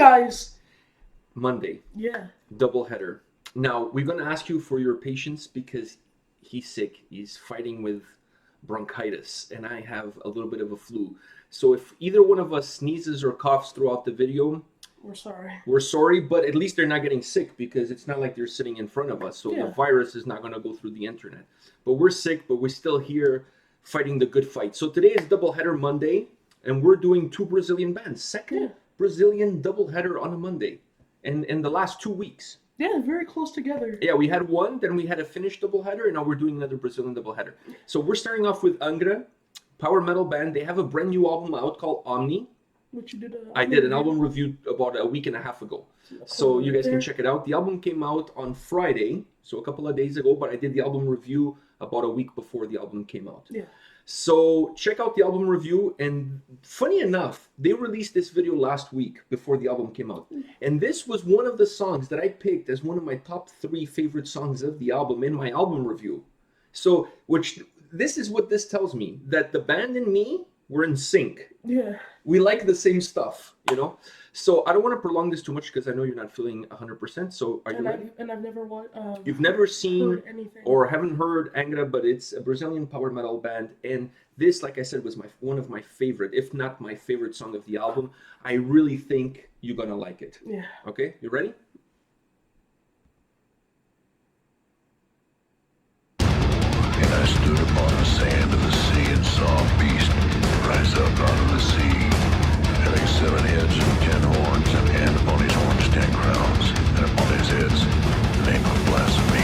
guys. Monday. Yeah. Double header. Now, we're going to ask you for your patience because he's sick. He's fighting with bronchitis, and I have a little bit of a flu. So if either one of us sneezes or coughs throughout the video, we're sorry. We're sorry, but at least they're not getting sick because it's not like they're sitting in front of us. So the virus is not going to go through the internet. But we're sick, but we're still here fighting the good fight. So today is Doubleheader Monday, and we're doing 2 Brazilian bands. Second Brazilian doubleheader on a Monday in the last 2 weeks. Yeah, very close together. Yeah, we had one, then we had a Finnish doubleheader, and now we're doing another Brazilian doubleheader. So we're starting off with Angra, power metal band. They have a brand new album out called Omni. Which you did I did an album review about a week and a half ago. So you guys can check it out. The album came out on Friday, so a couple of days ago, but I did the album review about a week before the album came out. Yeah. So check out the album review, and funny enough, they released this video last week before the album came out. And this was one of the songs that I picked as one of my top 3 favorite songs of the album in my album review. So, this is what this tells me, that the band and me, we're in sync. Yeah. We like the same stuff, you know? So I don't want to prolong this too much because I know you're not feeling 100%. So are you ready? I've never You've never seen or haven't heard Angra, but it's a Brazilian power metal band. And this, like I said, was one of my favorite, if not my favorite song of the album. I really think you're going to like it. Yeah. Okay, you ready? And I stood upon the sand of the sea and saw a beast rise up out of the sea, having 7 heads and 10 horns, and upon his horns 10 crowns, and upon his heads the name of blasphemy.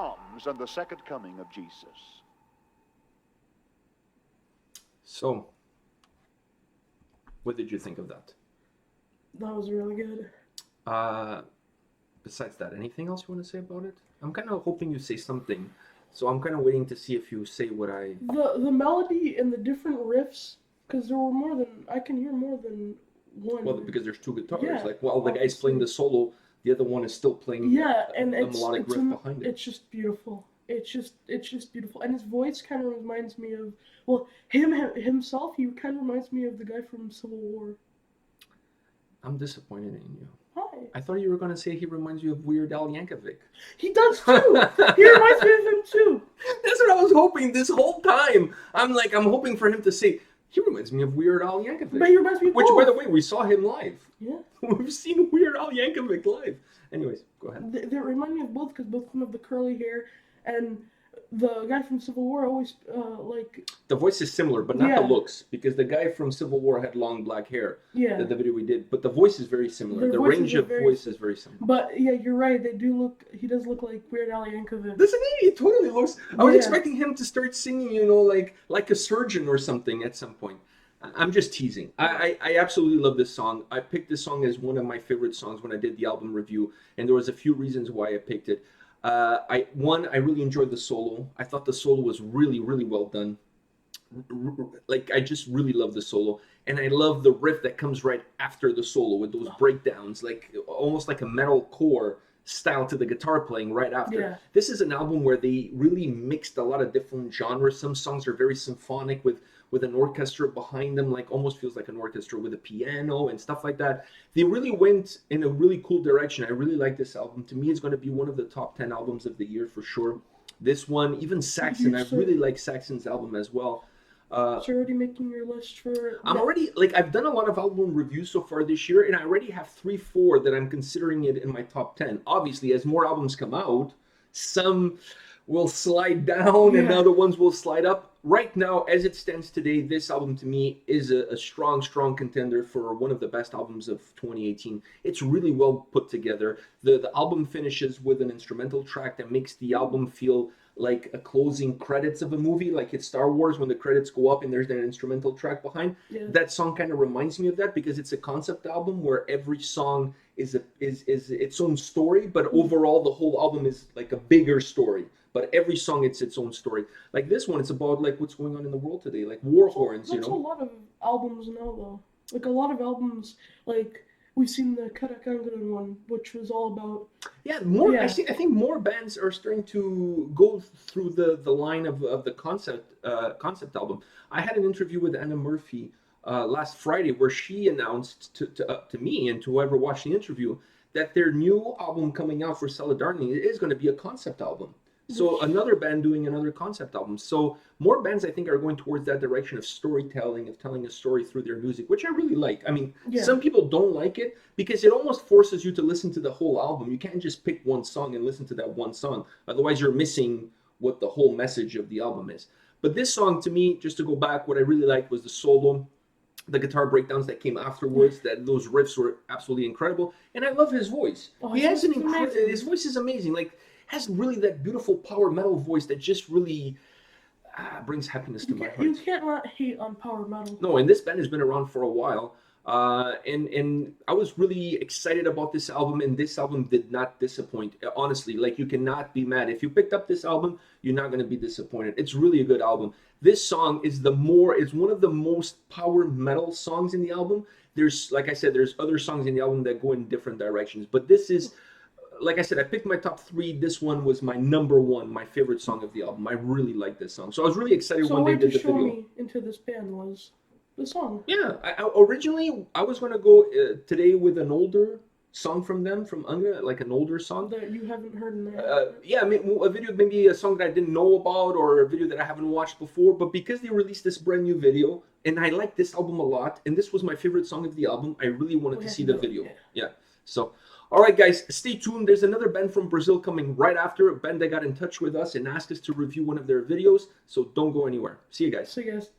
songs on the second coming of Jesus. So, what did you think of that? That was really good. Besides that, anything else you want to say about it? I'm kind of hoping you say something, so I'm kind of waiting to see if you say what I... The melody and the different riffs, because there were more than, I can hear more than one. Well, because there's two guitars. Yeah, Like, while the guy's playing the solo, the other one is still playing and a melodic riff behind it. It's just beautiful. It's just beautiful. And his voice kind of reminds me of, well, himself, he kind of reminds me of the guy from Civil War. I'm disappointed in you. Hi. I thought you were going to say he reminds you of Weird Al Yankovic. He does too! He reminds me of him too! That's what I was hoping this whole time. I'm hoping for him to say, he reminds me of Weird Al Yankovic. But he reminds me of Which, both. by the way, we saw him live. Yeah. We've seen Weird Al Yankovic live. Anyways, go ahead. They remind me of both because both of them have the curly hair, and the guy from Civil War always, The voice is similar, but not Yeah. the looks, because the guy from Civil War had long black hair. Yeah. The video we did, but the voice is very similar. Their The voices range are of very voice is very similar. But, yeah, you're right, he does look like Weird Al Yankovic. Doesn't he? He totally looks... I was Yeah. expecting him to start singing, like a surgeon or something at some point. I'm just teasing. I absolutely love this song. I picked this song as one of my favorite songs when I did the album review, and there was a few reasons why I picked it. I really enjoyed the solo. I thought the solo was really, really well done. Like, I just really love the solo. And I love the riff that comes right after the solo with those breakdowns, like almost like a metalcore style to the guitar playing right after. Yeah. This is an album where they really mixed a lot of different genres. Some songs are very symphonic with an orchestra behind them, like almost feels like an orchestra with a piano and stuff like that. They really went in a really cool direction. I really like this album. To me, it's going to be one of the top 10 albums of the year for sure. This one, even Saxon, I really like Saxon's album as well. So you're already making your list for... I'm already, I've done a lot of album reviews so far this year, and I already have 3-4 that I'm considering it in my top 10. Obviously, as more albums come out, some will slide down and other ones will slide up. Right now, as it stands today, this album to me is a strong contender for one of the best albums of 2018. It's really well put together. The album finishes with an instrumental track that makes the album feel like a closing credits of a movie, like it's Star Wars when the credits go up and there's an instrumental track behind. Yeah. That song kind of reminds me of that because it's a concept album where every song is its own story, but overall the whole album is like a bigger story. But every song, it's its own story. Like this one, it's about like what's going on in the world today, like war horns, That's a lot of albums now, though. Like a lot of albums, like we've seen the Angra one, which was all about. Yeah, more. Yeah. I think more bands are starting to go through the line of the concept album. I had an interview with Anna Murphy last Friday where she announced to me and to whoever watched the interview that their new album coming out for Solidarity is going to be a concept album. So another band doing another concept album. So more bands, I think, are going towards that direction of storytelling, of telling a story through their music, which I really like. I mean, some people don't like it because it almost forces you to listen to the whole album. You can't just pick one song and listen to that one song. Otherwise, you're missing what the whole message of the album is. But this song, to me, just to go back, what I really liked was the solo, the guitar breakdowns that came afterwards, that those riffs were absolutely incredible. And I love his voice. He has an incredible, his voice is amazing. Like, has really that beautiful power metal voice that just really brings happiness to my heart. You can't not hate on power metal. No, and this band has been around for a while. And I was really excited about this album, and this album did not disappoint. Honestly, like, you cannot be mad. If you picked up this album, you're not going to be disappointed. It's really a good album. This song is one of the most power metal songs in the album. There's, like I said, there's other songs in the album that go in different directions, but this is, like I said, I picked my top 3. This one was my number 1, my favorite song of the album. I really like this song. So I was really excited when they did the video. So what me into this band was the song. Yeah. Originally, I was going to go today with an older song from them, from Angra, like an older song. That you haven't heard in there. Yeah, a video, maybe a song that I didn't know about or a video that I haven't watched before. But because they released this brand new video, and I like this album a lot, and this was my favorite song of the album, I really wanted to see the video. Yeah. So... all right, guys, stay tuned. There's another band from Brazil coming right after, a band that got in touch with us and asked us to review one of their videos. So don't go anywhere. See you guys. See you guys.